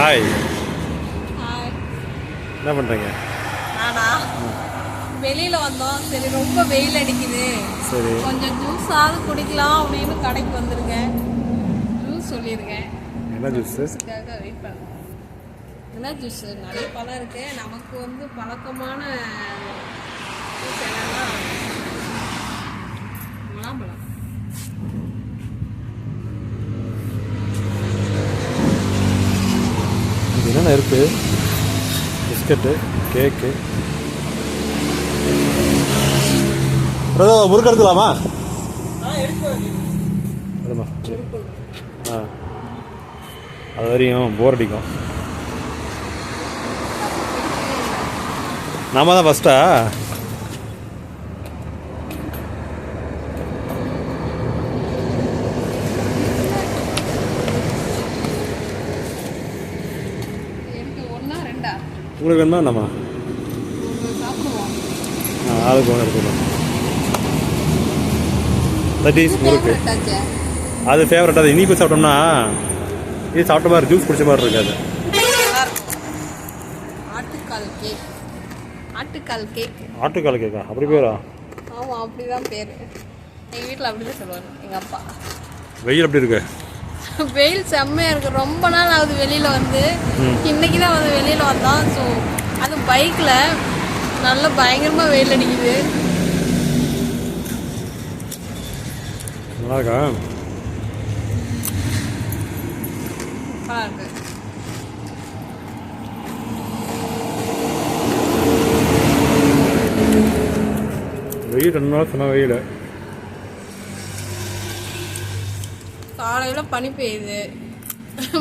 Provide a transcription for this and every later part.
Hi. Hi. என்ன பண்ணுறீங்க? நானா வெளியில் வந்தோம். சரி ரொம்ப வெயில் அடிக்குது, சரி கொஞ்சம் ஜூஸாவது குடிக்கலாம் அப்படின்னு கடைக்கு வந்திருக்கேன். ஜூஸ் சொல்லியிருக்கேன். என்ன ஜூஸ்? ஜூஸுக்காக வெயிட் பண்ணுறேன். என்ன ஜூஸ்? நிறைய பழம் இருக்கு. நமக்கு வந்து பழக்கமான ஜூஸ் என்னன்னா மாம்பழம். என்னென்ன இருக்குது? பிஸ்கட்டு, கேக்கு. பிரதோ முறுக்கு எடுத்துலாமா? ஆ, அது வரையும் போர் அடிக்கும். நாம தான் ஃபஸ்ட்டா? உங்களுக்கு வேணுமா நம்ம ஆளுக்கு ஒன்று எடுத்துக்கலாம். தட்டீஸ் முறுக்கு அது ஃபேவரட். அது இனிப்பு சாப்பிட்டோம்னா இது சாப்பிட்ட மாதிரி ஜூஸ் குடிச்ச மாதிரி இருக்காது. ஆட்டுக்கால் கேக்கா? அப்படி பேரா? ஆமாம், அப்படிதான் பேர். எங்கள் வீட்டில் அப்படி தான் சொல்லுவாங்க எங்கள் அப்பா. வெயில் எப்படி இருக்கு? வெயில் செம்மையாக இருக்குது. ரொம்ப நாள் ஆகுது வெளியில் வந்து. இன்னைக்கு தான் வந்து வெளியில் வந்தோம். ஸோ அது பைக்கில் நல்லா பயங்கரமாக வெயில் அடிக்குது. நல்லா இருக்கா? சூப்பராக இருக்கு. வெயில் 2 நாள் சொன்ன வெயில். காலையில் பனி பெய்யுது,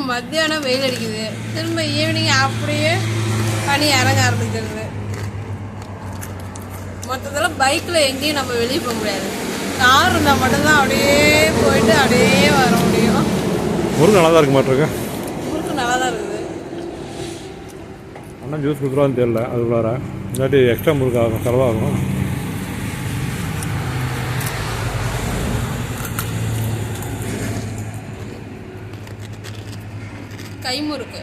மத்தியானம் வெயில் அடிக்குது, திரும்ப ஈவினிங் அப்படியே பனி இறங்க ஆரம்பிக்கிறது. மொத்தத்தில் பைக்கில் எங்கேயும் நம்ம வெளியே போக முடியாது. கார் இருந்தால் மட்டும்தான் அப்படியே போயிட்டு அப்படியே வர முடியும். முறுக்கு நல்லா தான் இருக்க மாட்டிருக்கு. முறுக்கு நல்லா தான் இருக்குது. ஆனால் ஜூஸ் கொடுத்துருவான்னு தெரியல. அது உள்ளார இல்லாட்டி எக்ஸ்ட்ரா முறுக்கு ஆகும், செலவாகும். கை முறுக்கு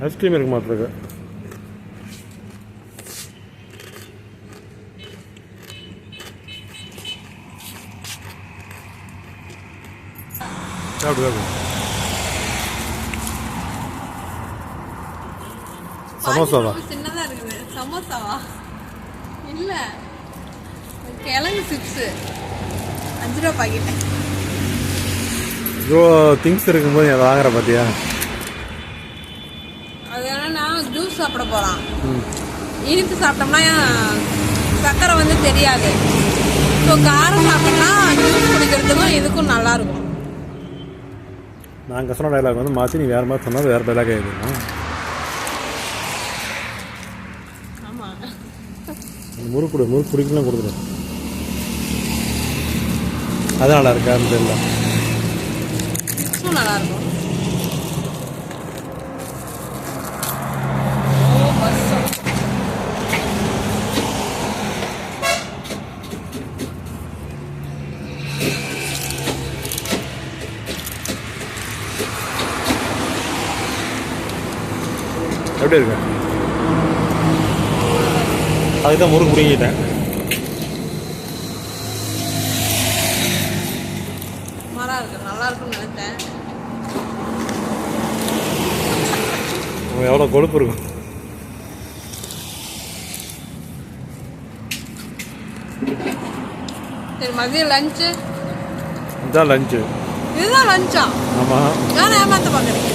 ஐஸ்கிரீம் இருக்க மாட்டிருக்கு. சமோசாவா? சின்னதா இருக்குது. சமோசாவா? இல்ல, கிழங்கு சிப்ஸ் 5 ரூபா பாக்கெட். இவ்வளோ திங்ஸ் இருக்கும்போது அதை வாங்குற பார்த்தியா? அது என்னன்னா ஜூஸ் சாப்பிட போகலாம். இனிப்பு சாப்பிட்டோம்னா சக்கரை வந்து தெரியாது. ஸோ காரம் சாப்பிட்டோம்னா ஜூஸ் குடிக்கிறதுக்கும் இதுக்கும் நல்லாயிருக்கும். நாங்கள் சொன்ன டைலாக் வந்து மாற்றி நீ வேறு மாதிரி சொன்னால் வேறு டைலாக் ஆகிடுவோம். ஆமாம், முறுக்கு பிடிக்கலாம் கொடுத்துரு. அது நல்லா இருக்கா? அந்த தெரியல. சிப்ஸும் நல்லாயிருக்கும். எப்படி இருக்கு? அதுதான் முறுக்கு பிடிங்கிட்டேன். சுமாராக இருக்குது, நல்லா இருக்குன்னு நினைச்சேன். எவ்வளோ கொழுப்பு இருக்கும். சரி, மதியம் லஞ்சு. இதுதான் லஞ்சு. இதுதான் லஞ்சா? ஆமாம். நான் ஏமாத்த பார்க்குறேன்.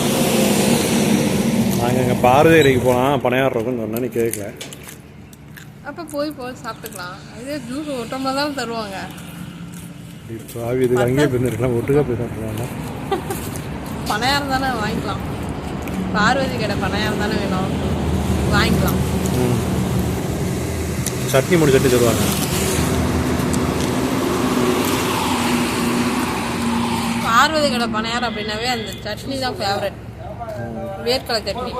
நாங்கள் இங்கே பாரதியரைக்கு போகலாம், பனையாரம் இருக்குன்னு சொன்னா நீ கேட்கல. அப்போ போய் சாப்பிட்டுக்கலாம். அதே ஜூஸ் ஒட்டமாக தான் தருவாங்க. இப்போ இதுக்கு அங்கேயே போயிருந்துருக்கலாம், ஒட்டுக்கா போய் சாப்பிடலாம். பனையாரம் தானே வாங்கிக்கலாம். பார்வதி கடை பனையாரம் தானே வேணும், வாங்கிக்கலாம். சட்னி மூணு சட்னி தருவாங்க. பார்வதி கடை பனையாரம் அப்படின்னாவே அந்த சட்னி தான் ஃபேவரட். வேர்க்கடலை சட்னி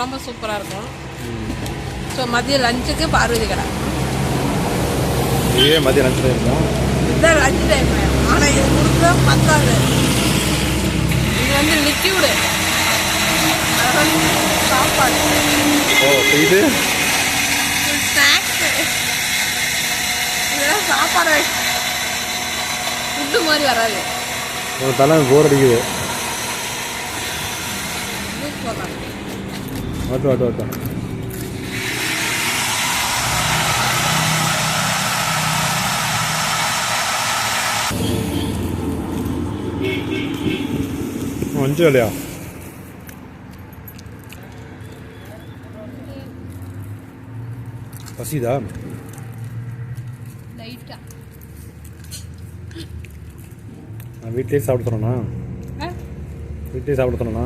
ரொம்ப சூப்பராக இருக்கும். ஸோ மதியம் லஞ்சுக்கு பார்வதி கடை. இதே மதியம் லஞ்ச் டைம் தான். இதுதான் லஞ்ச் டைம். ஆனா இது கொடுத்தா பத்தாது. இது வந்து லிக்யூடு, சாப்பாடு. ஓ இது ஸ்நாக்ஸ், இதெல்லாம் சாப்பாடு ஃபுட்டு மாதிரி வராது. ஒரு தலை போர் அடிக்குது. ஜூஸ் போடுறாங்க. வாட்டு அஞ்சு இல்லையா? பசிதா? லைட்டா நான் வீட்லேயே சாப்பிட சொன்னா, வீட்லேயே சாப்பிட சொன்னா.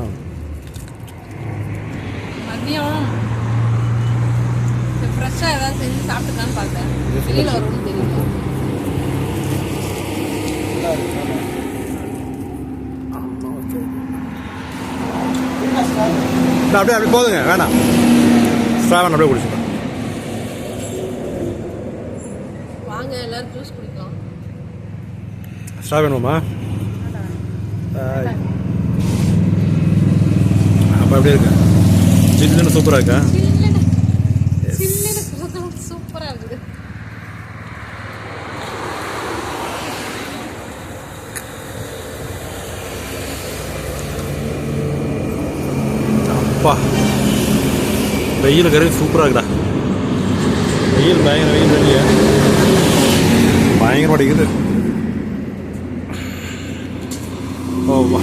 மதியம் ஃப்ரெஷ்ஷாக ஏதாவது செஞ்சு சாப்பிட்டுக்கலான்னு பார்த்தேன். வெளியில் வரும்னு தெரியல. அப்படியே போதுங்க, வேணாம். ஸ்ட்ராவன் அப்படியே குடிச்சுட்டேன். வாங்க எல்லாரும் ஜூஸ் குடிக்கலாம். ஸ்ட்ரா வேணுமா? அப்போ எப்படி இருக்கு? சில்லுன்னு சூப்பராக இருக்கா? சூப்பராக இருக்குது. அப்பா வெயில் கறி சூப்பராக இருக்குடா. வெயில் பயங்கர வெயில் வெளியே பயங்கரம் அடிக்குது. ஓவா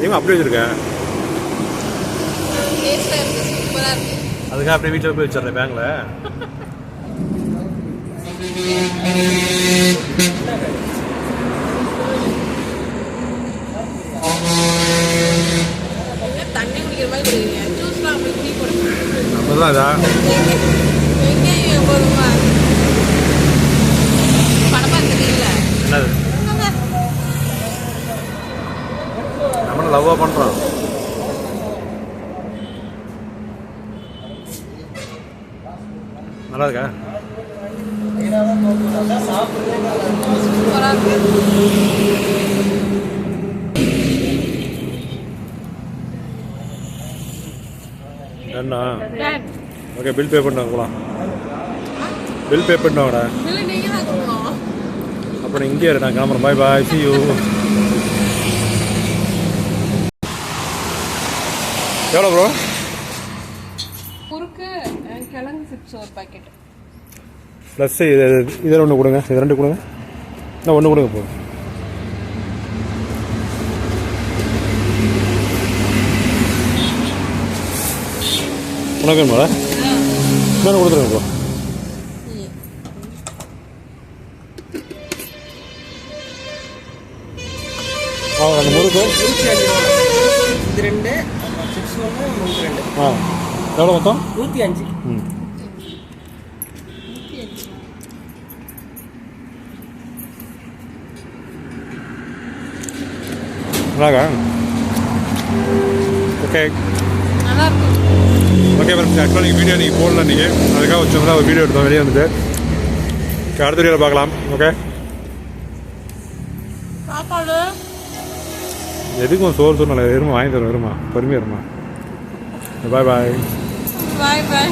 ஏமா அப்படியே வச்சுருக்கேன். டேஸ்ட்டாக இருக்குது, சூப்பராக இருக்குது. அதுக்காக அப்படியே வீட்டில் போய் வச்சிடுறேன் பேங்கில். தண்ணி குடிக்கிற மாதிரி குடிக்கிறீங்க. ஜூஸ்லாம் அப்படி டீ போடுங்க. நம்ம தான் இதா வெங்காயம் போதுமா? படமா தெரியல. என்னது நம்மளும் லவ்வாக பண்ணுறோம். நல்லா இருக்கா? சூப்பராக இருக்கு. என்ன ஓகே, பில் பே பண்ணாங்களா? பில் பே பண்ணாங்கடா. இல்லை, நீங்கள் தான் கொடுக்கணும். அப்புறம் இங்கே இரு, நான் கிளம்புறேன். Bye bye, see you. எவ்வளோ ப்ரோ? குறுக்கு கிழங்கு சிப்ஸ் ஒரு பாக்கெட். ப்ளஸ் இதில் ஒன்று கொடுங்க, இது ரெண்டு கொடுங்க. இன்னும் ஒன்று கொடுங்க போதும். உனக்கு வேணுமா? இன்னொன்று கொடுத்துருங்க ப்ரோ. அந்த முறுக்கு எவ்வளோ மொத்தம்? 105. ம் நல்லாக்கா? ஓகே நல்லா இருக்கும். ஓகே ஃப்ரெண்ட்ஸ், ஆக்சுவலாக நீங்கள் வீடியோ நீங்கள் போடல, நீங்கள் அதுக்காக வச்சோம்னா ஒரு வீடியோ எடுத்தோம், வெளியே வந்துட்டு. அடுத்த வீடியோவில் பார்க்கலாம். ஓகே, சாப்பாடு எதுக்கும் சோறு நல்லா இருமா, வாங்கி தரோம். இருமா, பொறுமையாக இருமா. பாய் பாய். பாய் பாய்.